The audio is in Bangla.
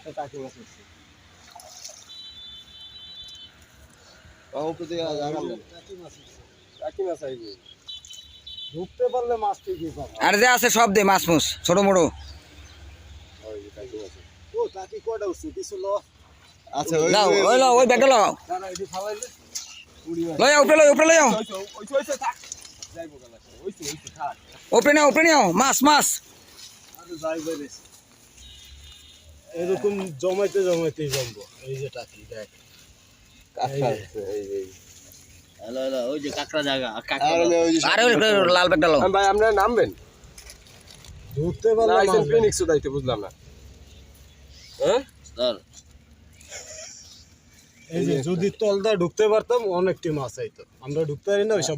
একটা টাকি মাছ উঠছে। টাকি মাছ আইবে। ঢুকতে পারলে মাছ ঠিকই পাবে। আর যে আছে সব দে মাছ মুছ ছোট মোটো। ও টাকি কয়টা উঠছে কিছু ল। আচ্ছা লাও ওই লাও ওই ব্যাগটা লাও। না না এটি ফালাইলে উড়ি মাছ। লই উপরে লই উপরে লই ওইছে থাক। যাইবো গালা। ওইছে থাক। উপরে নাও মাছ মাছ। আরে যাইবে রে। এরকম জমাইতেই জমবো। এই যে টাকি দেখ। কাঁকড়া এই হ্যালো ওই যে কাঁকড়া জায়গা কাঁকড়া আরে ওই লাল ব্যাগটা লাও। ভাই আপনারা নামবেন ঢুকতে পারলে লাইসেন্স ফিনিক্স দাইতে বুঝলাম না হ্যাঁ স্যার এই যে যদি তলদা ঢুকতে পারতাম অনেকটি মাছ আইতো আমরা ঢুকতে পারি না ওইসব